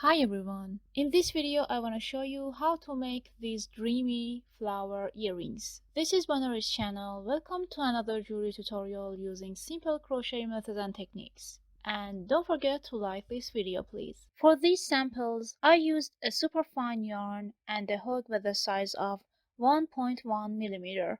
Hi everyone! In this video I want to show you how to make these dreamy flower earrings. This is Banner's channel. Welcome to another jewelry tutorial using simple crochet methods and techniques. And don't forget to like this video please. For these samples I used a super fine yarn and a hook with a size of 1.1 millimeter.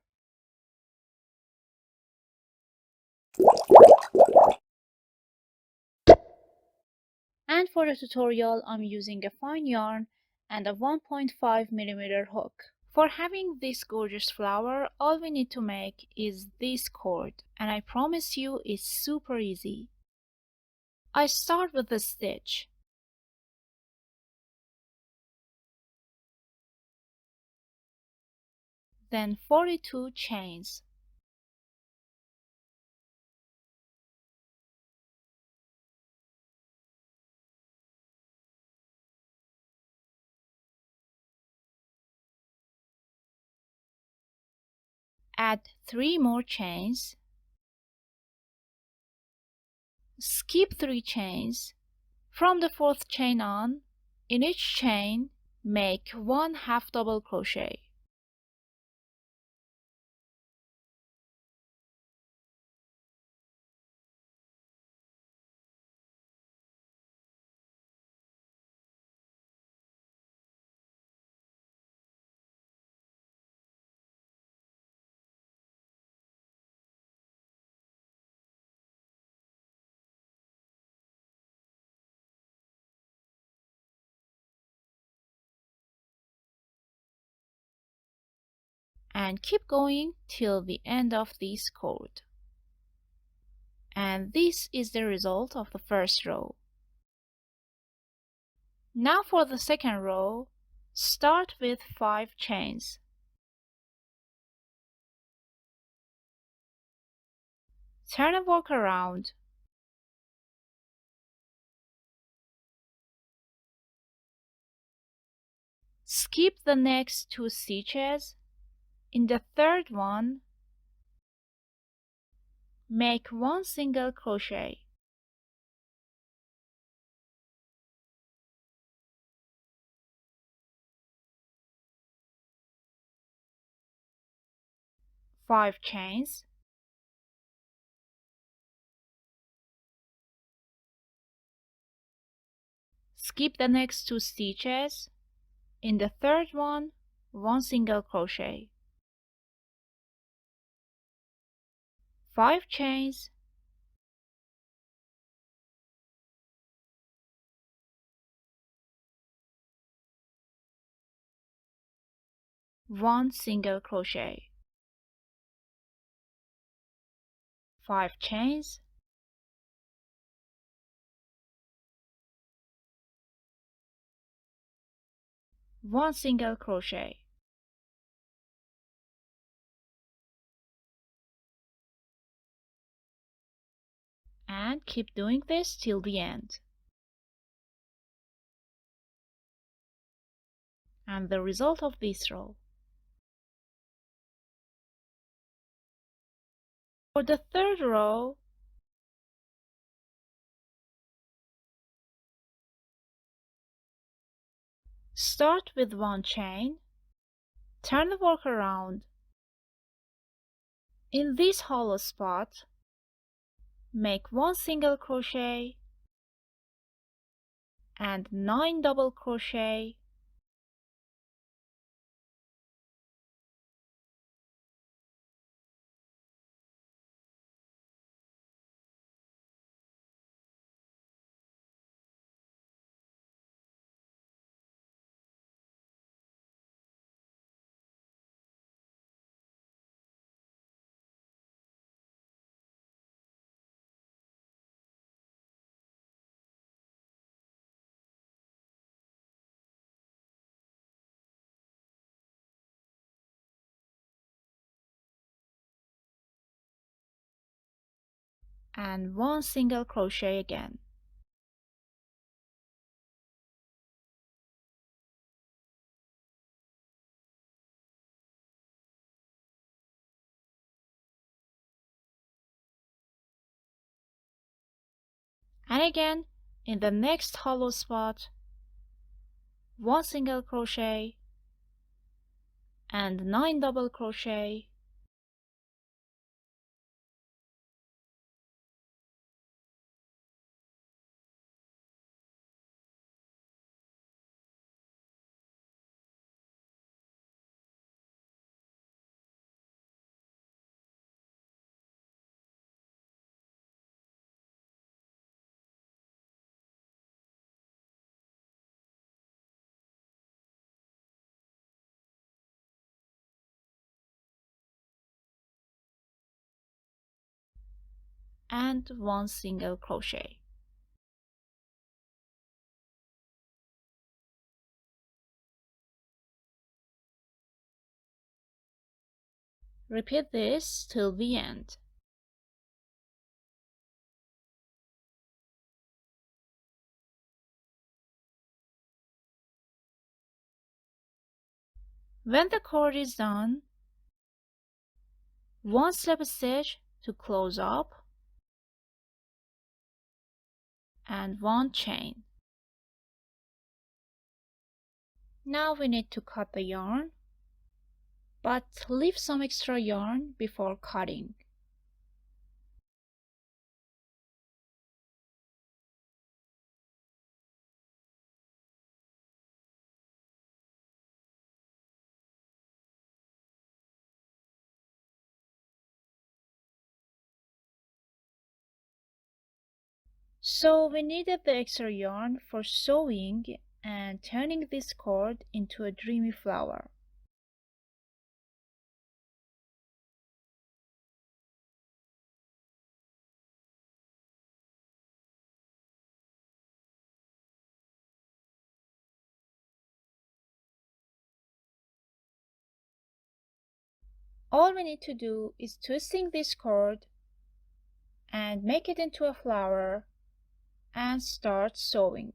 And for the tutorial I'm using a fine yarn and a 1.5 millimeter hook. For having this gorgeous flower, all we need to make is this cord, and I promise you it's super easy. I start with a stitch. Then 42 chains. Add 3 more chains. Skip 3 chains. From the 4th chain on, in each chain, make 1 half double crochet. And keep going till the end of this cord. And this is the result of the first row. Now for the second row, start with 5 chains. Turn the work around. Skip the next 2 stitches. In the third one, make 1 single crochet. Five chains. Skip the next 2 stitches. In the third one, 1 single crochet. 5 chains. One single crochet. 5 chains. One single crochet. And keep doing this till the end. And the result of this row. For the third row, start with 1 chain, turn the work around. In this hollow spot, make 1 single crochet and 9 double crochet, and 1 single crochet again. And again, in the next hollow spot, 1 single crochet and 9 double crochet, and 1 single crochet. Repeat this till the end. When the cord is done, 1 slip stitch to close up and 1 chain. Now we need to cut the yarn, but leave some extra yarn before cutting. So we needed the extra yarn for sewing and turning this cord into a dreamy flower. All we need to do is twisting this cord and make it into a flower and start sewing.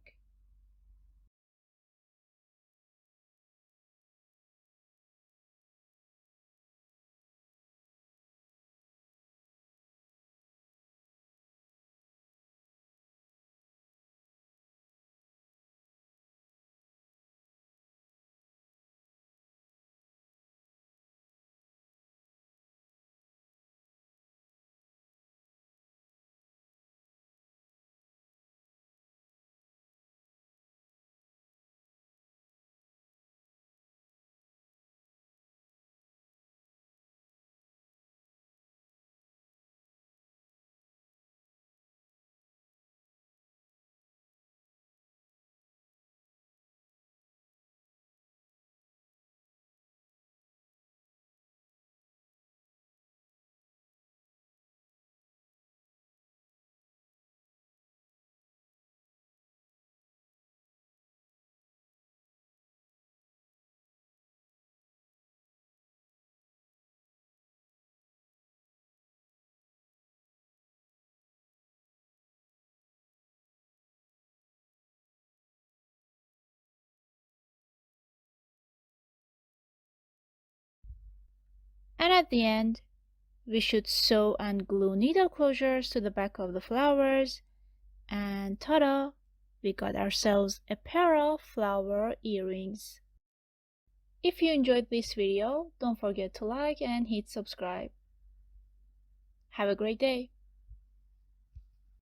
And at the end, we should sew and glue needle closures to the back of the flowers, and ta-da! We got ourselves a pair of flower earrings. If you enjoyed this video, don't forget to like and hit subscribe. Have a great day!